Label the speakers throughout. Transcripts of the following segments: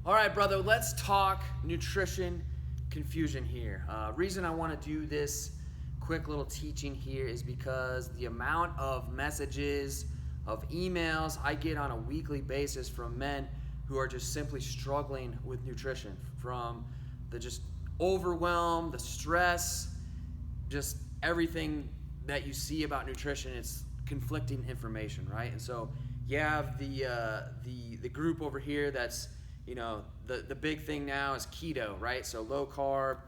Speaker 1: All right, brother, let's talk nutrition confusion here. Reason I want to do this quick little teaching here is because the amount of messages, of emails I get on a weekly basis from men who are just simply struggling with nutrition, from the just overwhelm, the stress, just everything that you see about nutrition. It's conflicting information, right? And so you have the group over here that's, you know, the big thing now is keto, right? So low carb,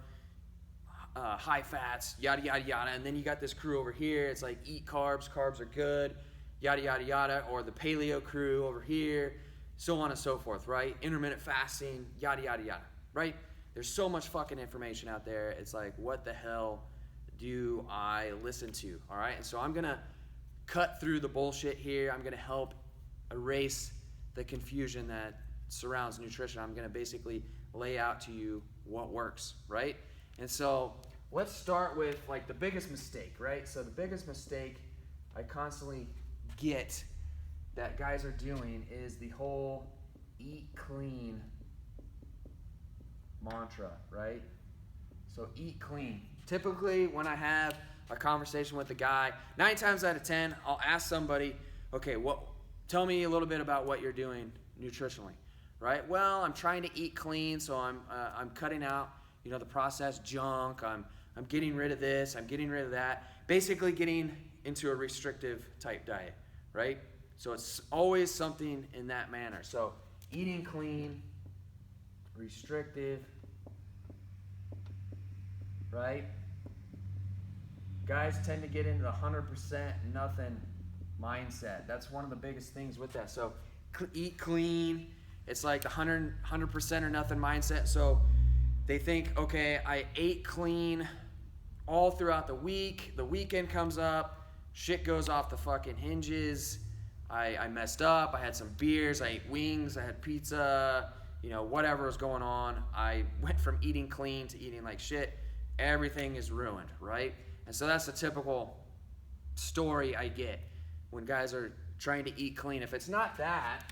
Speaker 1: high fats, yada yada yada. And then you got this crew over here, it's like eat carbs, carbs are good, yada yada yada. Or the paleo crew over here, so on and so forth, right? Intermittent fasting, yada yada yada, right? There's so much fucking information out there. It's like, what the hell do I listen to? All right, and so I'm gonna cut through the bullshit here. I'm gonna help erase the confusion that surrounds nutrition. I'm gonna basically lay out to you what works, right? And so let's start with like the biggest mistake, right? So the biggest mistake I constantly get that guys are doing is the whole eat clean mantra, right? So eat clean. Typically when I have a conversation with a guy, 9 times out of 10, I'll ask somebody, okay, tell me a little bit about what you're doing nutritionally, right? Well, I'm trying to eat clean, so I'm cutting out, you know, the processed junk. I'm getting rid of this, I'm getting rid of that. Basically getting into a restrictive type diet, right? So it's always something in that manner. So eating clean, restrictive, right? Guys tend to get into the 100% nothing mindset. That's one of the biggest things with that. So eat clean. It's like the 100% or nothing mindset. So they think, okay, I ate clean all throughout the week. The weekend comes up, shit goes off the fucking hinges. I messed up. I had some beers. I ate wings. I had pizza. You know, whatever was going on. I went from eating clean to eating like shit. Everything is ruined, right? And so that's the typical story I get when guys are trying to eat clean. If it's not that,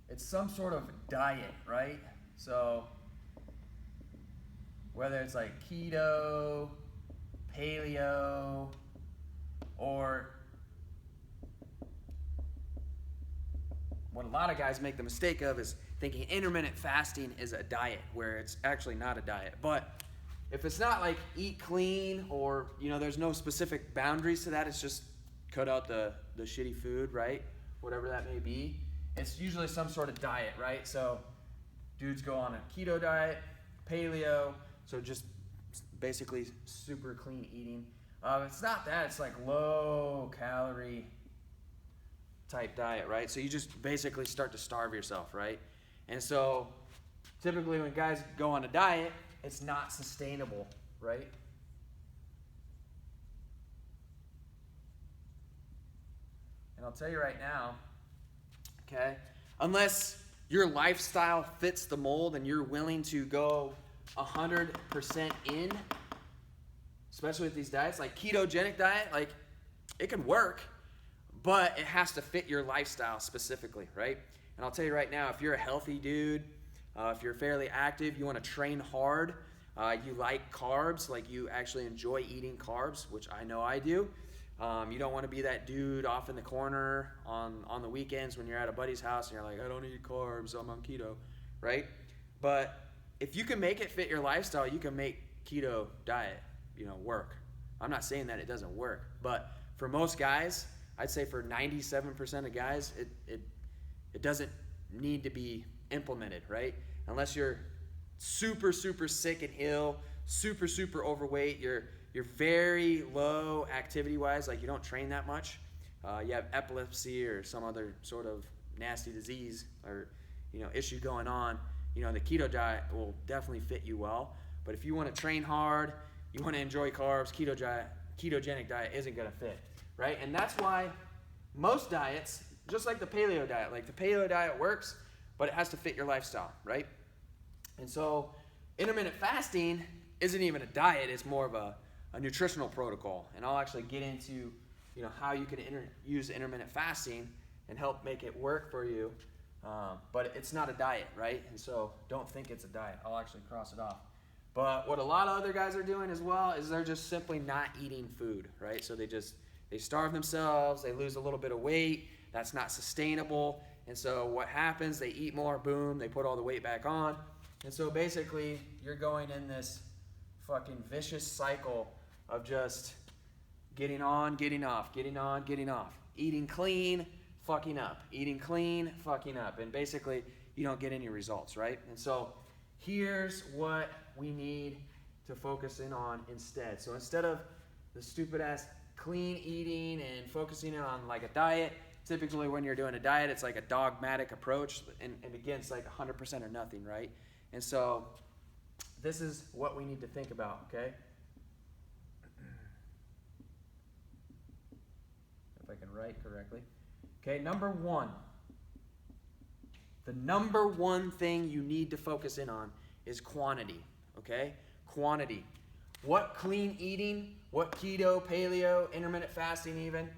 Speaker 1: it's some sort of diet, right? So whether it's like keto, paleo, or what a lot of guys make the mistake of is thinking intermittent fasting is a diet, where it's actually not a diet. But if it's not like eat clean, or, you know, there's no specific boundaries to that, it's just cut out the shitty food, right? Whatever that may be. It's usually some sort of diet, right? So dudes go on a keto diet, paleo, so just basically super clean eating. It's not that, it's like low calorie type diet, right? So you just basically start to starve yourself, right? And so typically when guys go on a diet, it's not sustainable, right? And I'll tell you right now, okay, unless your lifestyle fits the mold and you're willing to go 100% in, especially with these diets, like ketogenic diet, like it can work, but it has to fit your lifestyle specifically, right? And I'll tell you right now, if you're a healthy dude, if you're fairly active, you want to train hard, you like carbs, like you actually enjoy eating carbs, which I know I do. You don't want to be that dude off in the corner on the weekends when you're at a buddy's house and you're like, I don't eat carbs, I'm on keto, right? But if you can make it fit your lifestyle, you can make keto diet, you know, work. I'm not saying that it doesn't work, but for most guys, I'd say for 97% of guys, it doesn't need to be implemented, right? Unless you're super, super sick and ill, super, super overweight, you're very low activity-wise, like you don't train that much, you have epilepsy or some other sort of nasty disease or, you know, issue going on, you know, the keto diet will definitely fit you well. But if you want to train hard, you want to enjoy carbs, ketogenic diet isn't going to fit, right? And that's why most diets, just like the paleo diet, like the paleo diet works, but it has to fit your lifestyle, right? And so intermittent fasting isn't even a diet, it's more of a nutritional protocol. And I'll actually get into, you know, how you can use intermittent fasting and help make it work for you But it's not a diet, right? And so don't think it's a diet. I'll actually cross it off. But what a lot of other guys are doing as well is they're just simply not eating food, right? So they starve themselves, they lose a little bit of weight, that's not sustainable. And so what happens, they eat more, boom, they put all the weight back on. And so basically you're going in this fucking vicious cycle of just getting on, getting off, getting on, getting off. Eating clean, fucking up. Eating clean, fucking up. And basically you don't get any results, right? And so here's what we need to focus in on instead. So instead of the stupid ass clean eating and focusing on like a diet, typically when you're doing a diet, it's like a dogmatic approach. And again, it's like 100% or nothing, right? And so this is what we need to think about, okay? If I can write correctly. Okay, number one. The number one thing you need to focus in on is quantity, okay? Quantity. What clean eating, what keto, paleo, intermittent fasting even,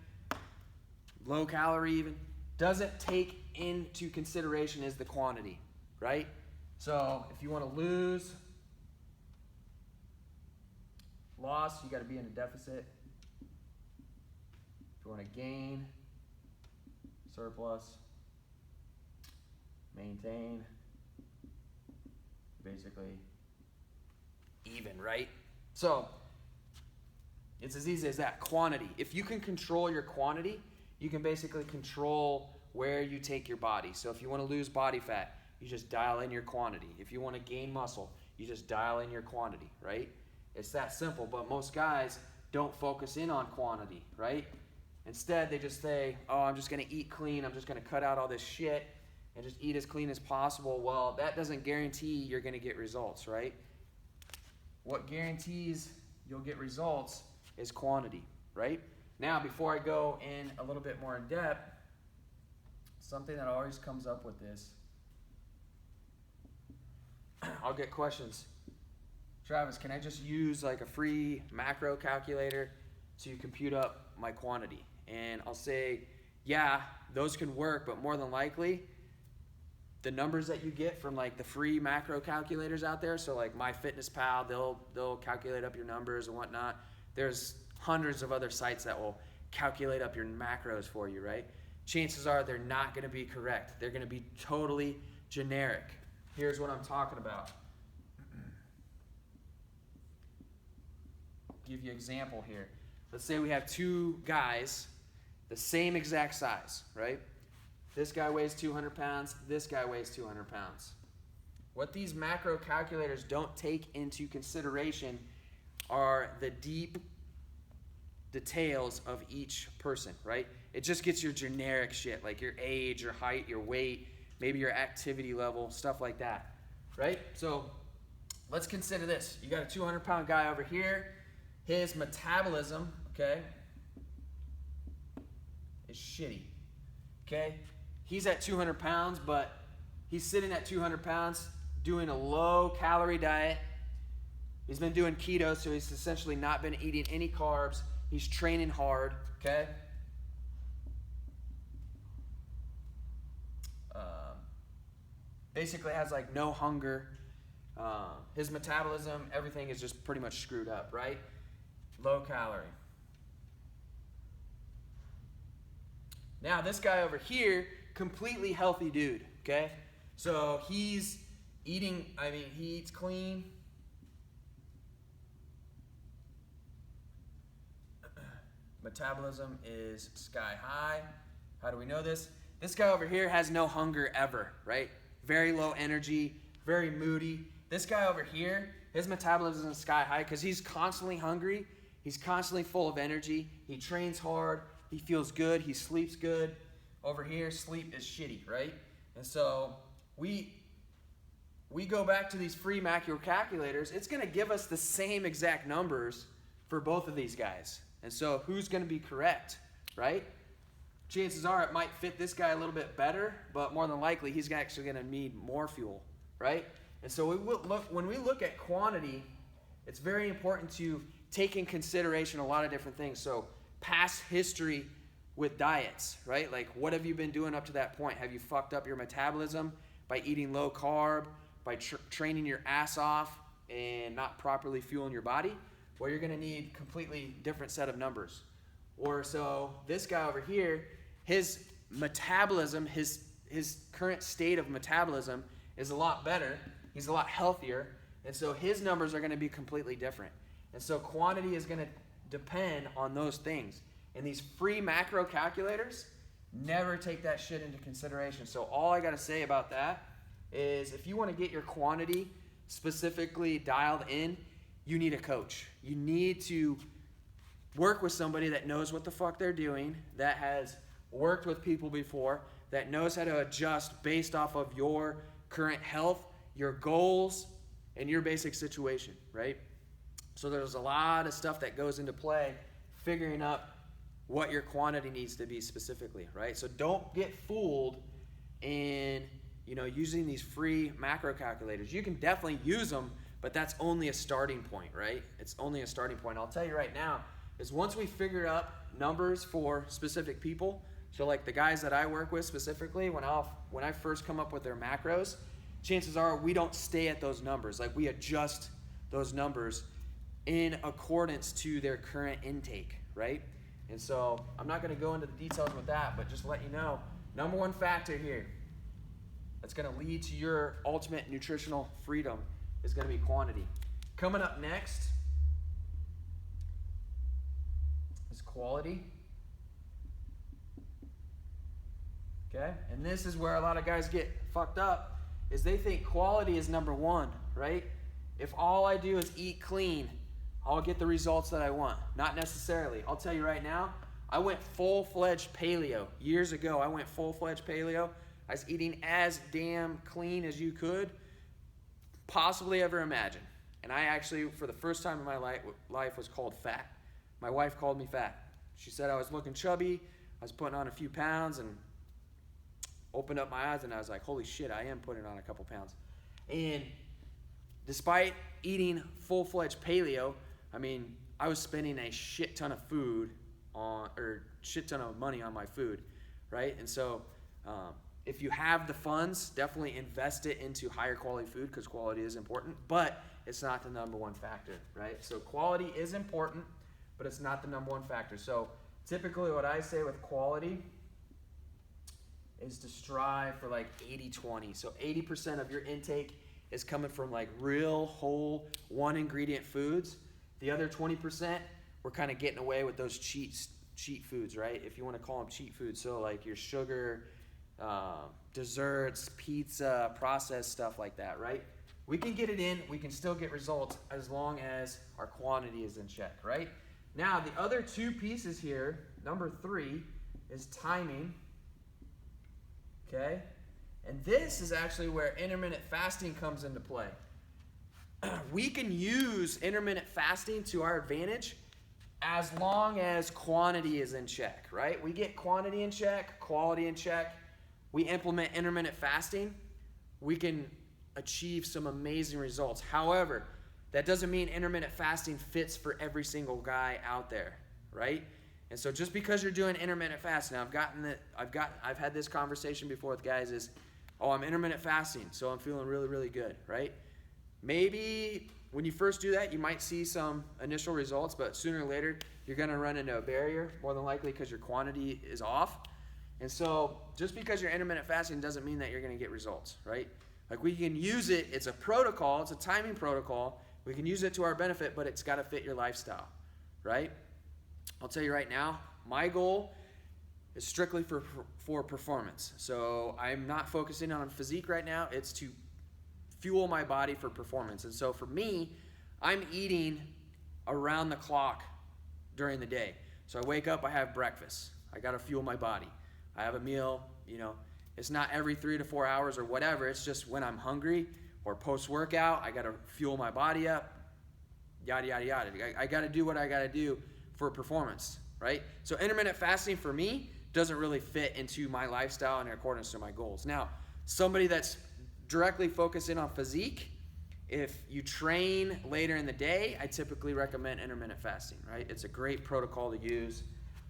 Speaker 1: low calorie even, doesn't take into consideration is the quantity, right? So if you want to lose, loss, you got to be in a deficit. If you want to gain, surplus, maintain, basically even, right? So it's as easy as that. Quantity. If you can control your quantity, you can basically control where you take your body. So if you want to lose body fat, you just dial in your quantity. If you want to gain muscle, you just dial in your quantity, right? It's that simple, but most guys don't focus in on quantity, right? Instead, they just say, oh, I'm just going to eat clean. I'm just going to cut out all this shit and just eat as clean as possible. Well, that doesn't guarantee you're going to get results, right? What guarantees you'll get results is quantity, right? Now, before I go in a little bit more in depth, something that always comes up with this, I'll get questions. Travis, can I just use like a free macro calculator to compute up my quantity? And I'll say, yeah, those can work, but more than likely, the numbers that you get from like the free macro calculators out there, so like MyFitnessPal, they'll calculate up your numbers and whatnot. There's hundreds of other sites that will calculate up your macros for you, right? Chances are they're not going to be correct. They're going to be totally generic. Here's what I'm talking about. I'll give you an example here. Let's say we have two guys, the same exact size, right? This guy weighs 200 pounds. This guy weighs 200 pounds. What these macro calculators don't take into consideration are the deep details of each person, right? It just gets your generic shit, like your age, your height, your weight, maybe your activity level, stuff like that, right? So let's consider this. You got a 200-pound guy over here. His metabolism, okay, is shitty, okay? He's at 200 pounds, but he's sitting at 200 pounds doing a low-calorie diet. He's been doing keto, so he's essentially not been eating any carbs. He's training hard, okay? Basically has like no hunger. His metabolism, everything is just pretty much screwed up, right? Low calorie. Now this guy over here, completely healthy dude, okay? So he's eating, he eats clean. Metabolism is sky high. How do we know this? This guy over here has no hunger ever, right? Very low energy, very moody. This guy over here, his metabolism is sky high because he's constantly hungry. He's constantly full of energy. He trains hard. He feels good. He sleeps good. Over here, sleep is shitty, right? And so we go back to these free macro calculators. It's going to give us the same exact numbers for both of these guys. And so who's going to be correct, right? Chances are it might fit this guy a little bit better, but more than likely he's actually going to need more fuel, right? And so when we look at quantity, it's very important to take in consideration a lot of different things. So past history with diets, right? Like, what have you been doing up to that point? Have you fucked up your metabolism by eating low carb, by training your ass off and not properly fueling your body? Well, you're gonna need completely different set of numbers. Or so this guy over here, his metabolism, his current state of metabolism is a lot better. He's a lot healthier. And so his numbers are gonna be completely different. And so quantity is gonna depend on those things. And these free macro calculators never take that shit into consideration. So all I gotta say about that is if you wanna get your quantity specifically dialed in, you need a coach. You need to work with somebody that knows what the fuck they're doing, that has worked with people before, that knows how to adjust based off of your current health, your goals, and your basic situation, right? So there's a lot of stuff that goes into play figuring out what your quantity needs to be specifically, right? So don't get fooled in, using these free macro calculators. You can definitely use them, but that's only a starting point, right? It's only a starting point. I'll tell you right now, is once we figure out numbers for specific people, so like the guys that I work with specifically, when I first come up with their macros, chances are we don't stay at those numbers. Like, we adjust those numbers in accordance to their current intake, right? And so I'm not going to go into the details with that, but just to let you know, number one factor here that's going to lead to your ultimate nutritional freedom is going to be quantity. Coming up next is quality. Okay? And this is where a lot of guys get fucked up, is they think quality is number one, right? If all I do is eat clean, I'll get the results that I want. Not necessarily. I'll tell you right now, I went full-fledged paleo. Years ago, I went full-fledged paleo. I was eating as damn clean as you could possibly ever imagine. And I actually, for the first time in my life, was called fat. My wife called me fat. She said I was looking chubby, I was putting on a few pounds, and opened up my eyes and I was like, holy shit, I am putting on a couple pounds. And despite eating full-fledged paleo, I was spending a shit ton of shit ton of money on my food, right? And so if you have the funds, definitely invest it into higher quality food, because quality is important, but it's not the number one factor, right? So quality is important, but it's not the number one factor. So typically what I say with quality is to strive for like 80-20. So 80% of your intake is coming from like real whole one ingredient foods. The other 20%, we're kind of getting away with those cheat foods, right? If you want to call them cheat foods. So like your sugar, desserts, pizza, processed stuff like that, right? We can get it in, we can still get results as long as our quantity is in check, right? Now, the other two pieces here, number 3, is timing, okay? And this is actually where intermittent fasting comes into play. We can use intermittent fasting to our advantage as long as quantity is in check, right? We get quantity in check, quality in check. We implement intermittent fasting, we can achieve some amazing results. However, that doesn't mean intermittent fasting fits for every single guy out there, right? And so just because you're doing intermittent fasting, I've had this conversation before with guys is, oh, I'm intermittent fasting, so I'm feeling really, really good, right? Maybe when you first do that, you might see some initial results, but sooner or later, you're gonna run into a barrier, more than likely because your quantity is off. And so just because you're intermittent fasting doesn't mean that you're gonna get results, right? Like, we can use it, it's a protocol, it's a timing protocol. We can use it to our benefit, but it's gotta fit your lifestyle, right? I'll tell you right now, my goal is strictly for performance. So I'm not focusing on physique right now, it's to fuel my body for performance. And so for me, I'm eating around the clock during the day. So I wake up, I have breakfast. I gotta fuel my body. I have a meal, it's not every 3 to 4 hours or whatever. It's just when I'm hungry or post-workout, I gotta fuel my body up, yada, yada, yada. I gotta do what I gotta do for performance, right? So intermittent fasting for me doesn't really fit into my lifestyle in accordance to my goals. Now, somebody that's directly focusing on physique, if you train later in the day, I typically recommend intermittent fasting, right? It's a great protocol to use.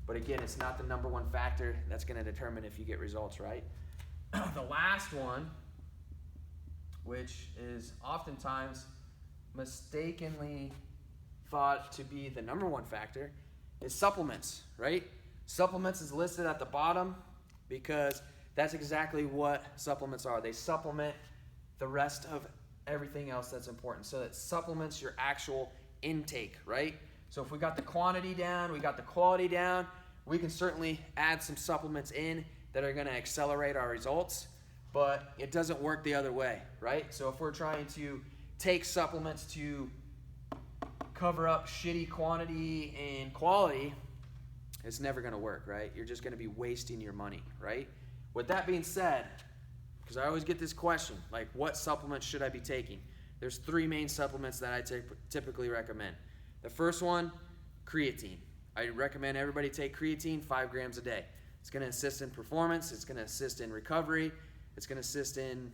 Speaker 1: But again, it's not the number one factor that's going to determine if you get results, right? The last one, which is oftentimes mistakenly thought to be the number one factor, is supplements, right? Supplements is listed at the bottom because that's exactly what supplements are. They supplement the rest of everything else that's important. So it supplements your actual intake, right? So if we got the quantity down, we got the quality down, we can certainly add some supplements in that are going to accelerate our results, but it doesn't work the other way, right? So if we're trying to take supplements to cover up shitty quantity and quality, it's never going to work, right? You're just going to be wasting your money, right? With that being said, because I always get this question, like, what supplements should I be taking? There's 3 main supplements that I typically recommend. The first one, creatine. I recommend everybody take creatine 5 grams a day. It's going to assist in performance. It's going to assist in recovery. It's going to assist in,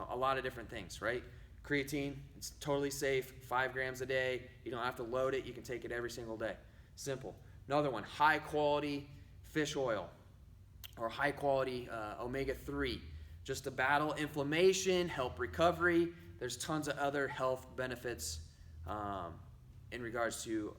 Speaker 1: a lot of different things, right? Creatine, it's totally safe, 5 grams a day. You don't have to load it. You can take it every single day. Simple. Another one, high quality fish oil or high quality omega-3. Just to battle inflammation, help recovery. There's tons of other health benefits in regards to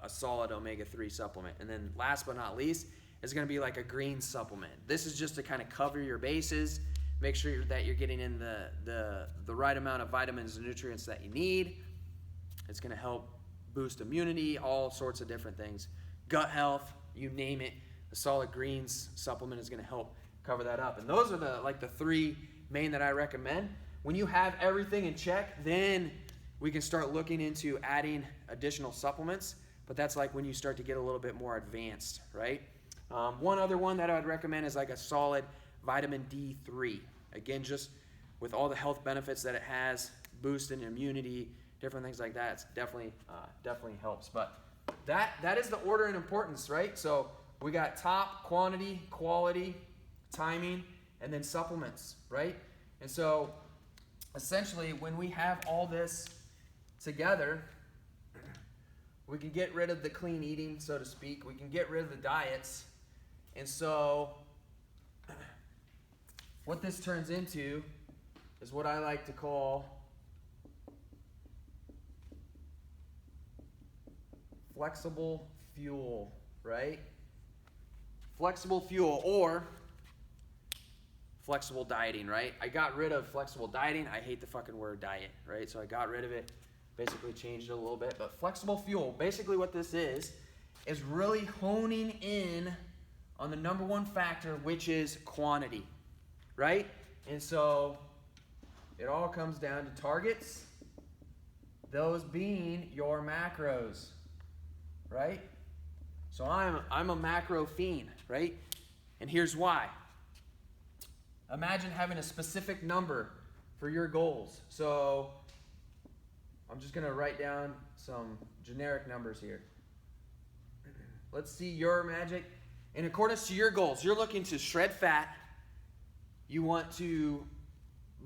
Speaker 1: a solid omega-3 supplement. And then last but not least is going to be like a green supplement. This is just to kind of cover your bases, make sure that you're getting in the right amount of vitamins and nutrients that you need. It's going to help boost immunity, all sorts of different things. Gut health, you name it. A solid greens supplement is going to help cover that up. And those are the 3 main that I recommend. When you have everything in check, then we can start looking into adding additional supplements. But that's like when you start to get a little bit more advanced, right? One other one that I would recommend is like a solid vitamin D3. Again, just with all the health benefits that it has, boosting immunity, different things like that, it's definitely helps. But that is the order in importance, right? So we got top, quantity, quality, timing, and then supplements, right? And so essentially when we have all this together, we can get rid of the clean eating, so to speak. We can get rid of the diets. And so what this turns into is what I like to call flexible fuel, right? Flexible fuel or flexible dieting, right? I got rid of flexible dieting. I hate the fucking word diet, right? So I got rid of it, basically changed it a little bit. But flexible fuel, basically what this is really honing in on the number one factor, which is quantity, right? And so it all comes down to targets, those being your macros, right? So I'm a macro fiend, right? And here's why. Imagine having a specific number for your goals. So I'm just going to write down some generic numbers here. Let's see your magic. In accordance to your goals, you're looking to shred fat. You want to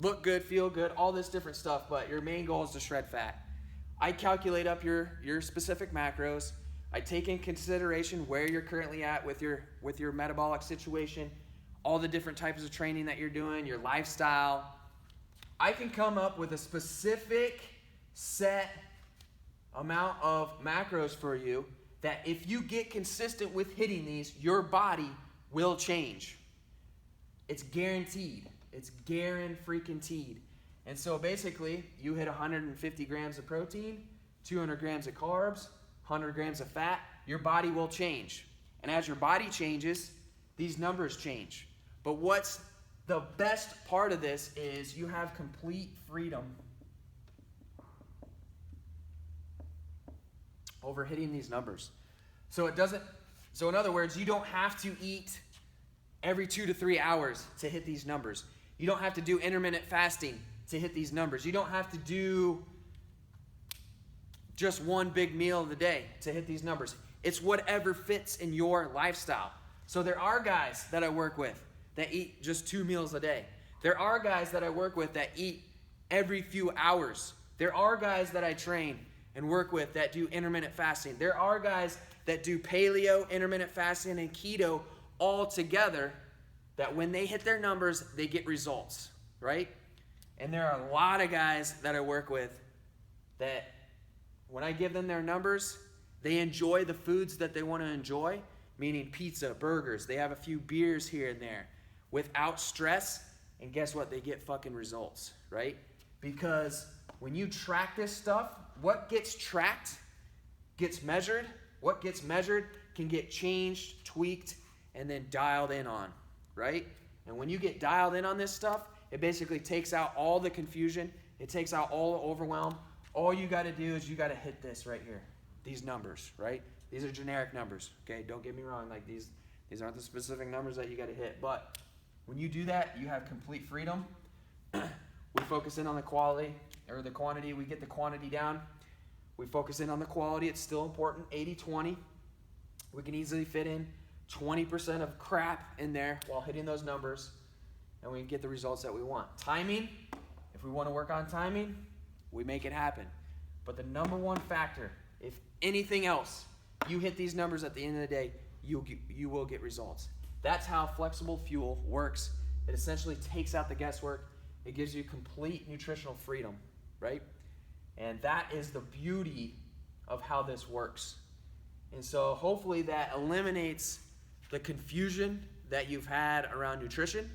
Speaker 1: look good, feel good, all this different stuff, but your main goal is to shred fat. I calculate up your specific macros. I take in consideration where you're currently at with your metabolic situation, all the different types of training that you're doing, your lifestyle. I can come up with a specific set amount of macros for you that if you get consistent with hitting these, your body will change. It's guaranteed. It's guaranteed. And so basically, you hit 150 grams of protein, 200 grams of carbs, 100 grams of fat, your body will change. And as your body changes, these numbers change. But what's the best part of this is you have complete freedom over hitting these numbers. So in other words, you don't have to eat every 2 to 3 hours to hit these numbers. You don't have to do intermittent fasting to hit these numbers. You don't have to do just one big meal of the day to hit these numbers. It's whatever fits in your lifestyle. So there are guys that I work with that eat just 2 meals a day. There are guys that I work with that eat every few hours. There are guys that I train and work with that do intermittent fasting. There are guys that do paleo, intermittent fasting, and keto all together, that when they hit their numbers, they get results, right? And there are a lot of guys that I work with that when I give them their numbers, they enjoy the foods that they want to enjoy, meaning pizza, burgers. They have a few beers here and there without stress. And guess what? They get fucking results, right? Because when you track this stuff, what gets tracked gets measured. What gets measured can get changed, tweaked, and then dialed in on, right? And when you get dialed in on this stuff, it basically takes out all the confusion. It takes out all the overwhelm. All you got to do is you got to hit this right here. These numbers, right? These are generic numbers, okay? Don't get me wrong. Like these aren't the specific numbers that you got to hit. But when you do that, you have complete freedom. We focus in on the quality or the quantity. We get the quantity down. We focus in on the quality. It's still important. 80-20. We can easily fit in 20% of crap in there while hitting those numbers, and we can get the results that we want. Timing, if we want to work on timing, we make it happen. But the number one factor, if anything else, you hit these numbers at the end of the day, you will get results. That's how flexible fuel works. It essentially takes out the guesswork. It gives you complete nutritional freedom, right? And that is the beauty of how this works. And so hopefully that eliminates the confusion that you've had around nutrition.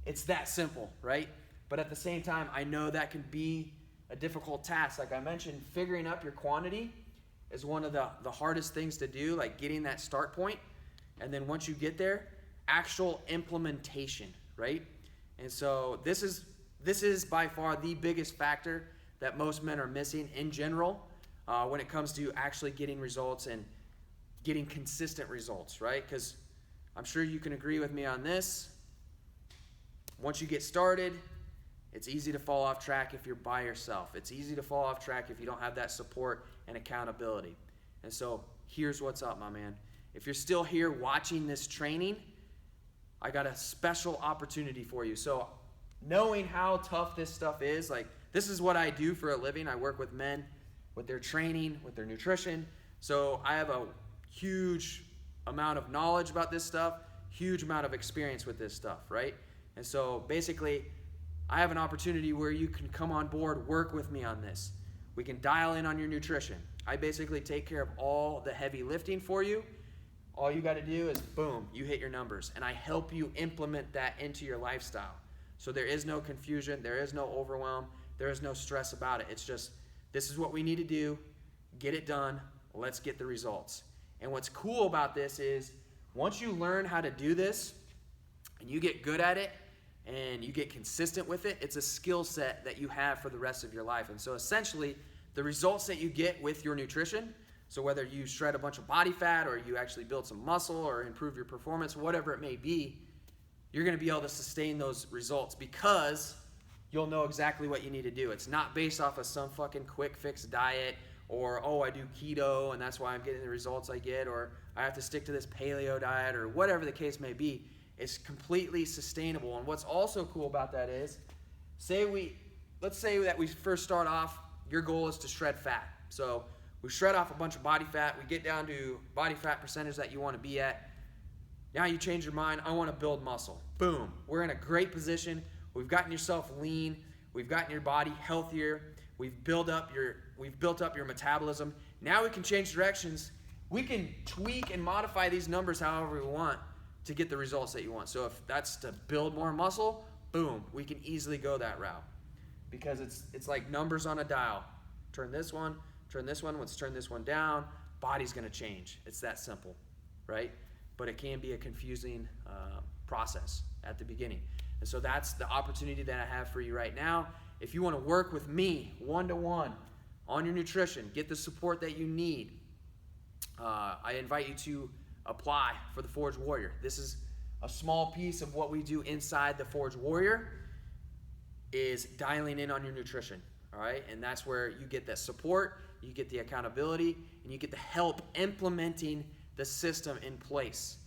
Speaker 1: It's that simple, right? But at the same time, I know that can be a difficult task. Like I mentioned, figuring up your quantity is one of the hardest things to do, like getting that start point. And then once you get there, actual implementation, right? And so this is by far the biggest factor that most men are missing in general when it comes to actually getting results and getting consistent results, right? Because I'm sure you can agree with me on this. Once you get started, it's easy to fall off track if you're by yourself. It's easy to fall off track if you don't have that support and accountability. And so here's what's up, my man. If you're still here watching this training, I got a special opportunity for you. So knowing how tough this stuff is, like this is what I do for a living. I work with men with their training, with their nutrition. So I have a huge amount of knowledge about this stuff, huge amount of experience with this stuff, right? And so basically, I have an opportunity where you can come on board, work with me on this. We can dial in on your nutrition. I basically take care of all the heavy lifting for you. All you got to do is, boom, you hit your numbers. And I help you implement that into your lifestyle. So there is no confusion. There is no overwhelm. There is no stress about it. It's just, this is what we need to do. Get it done. Let's get the results. And what's cool about this is once you learn how to do this and you get good at it and you get consistent with it, it's a skill set that you have for the rest of your life. And so essentially, the results that you get with your nutrition, so whether you shred a bunch of body fat or you actually build some muscle or improve your performance, whatever it may be, you're going to be able to sustain those results because you'll know exactly what you need to do. It's not based off of some fucking quick fix diet or, oh, I do keto and that's why I'm getting the results I get, or I have to stick to this paleo diet or whatever the case may be. It's completely sustainable. And what's also cool about that is, let's say that we first start off, your goal is to shred fat. So we shred off a bunch of body fat. We get down to body fat percentage that you want to be at. Now you change your mind. I want to build muscle. Boom. We're in a great position. We've gotten yourself lean. We've gotten your body healthier. We've built up your metabolism. Now we can change directions. We can tweak and modify these numbers however we want to get the results that you want. So if that's to build more muscle, boom, we can easily go that route. Because it's like numbers on a dial. Turn this one, let's turn this one down, body's gonna change. It's that simple, right? But it can be a confusing process at the beginning. And so that's the opportunity that I have for you right now. If you wanna work with me one-to-one on your nutrition, get the support that you need, I invite you to apply for the Forge Warrior. This is a small piece of what we do inside the Forge Warrior, is dialing in on your nutrition, all right? And that's where you get that support, you get the accountability, and you get the help implementing the system in place.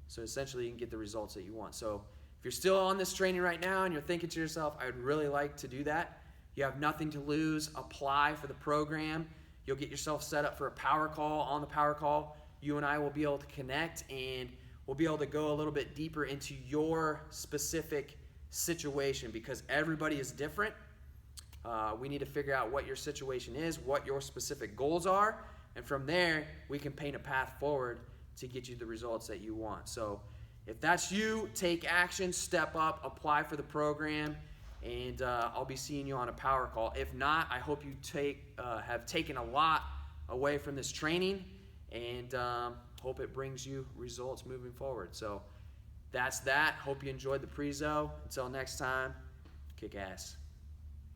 Speaker 1: So essentially you can get the results that you want. So if you're still on this training right now and you're thinking to yourself, I would really like to do that, you have nothing to lose, apply for the program. You'll get yourself set up for a power call. On the power call, you and I will be able to connect, and we'll be able to go a little bit deeper into your specific situation, because everybody is different. We need to figure out what your situation is, what your specific goals are, and from there, we can paint a path forward to get you the results that you want. So if that's you, take action, step up, apply for the program, and I'll be seeing you on a power call. If not, I hope you have taken a lot away from this training, and hope it brings you results moving forward. So that's that. Hope you enjoyed the prezo. Until next time, kick ass.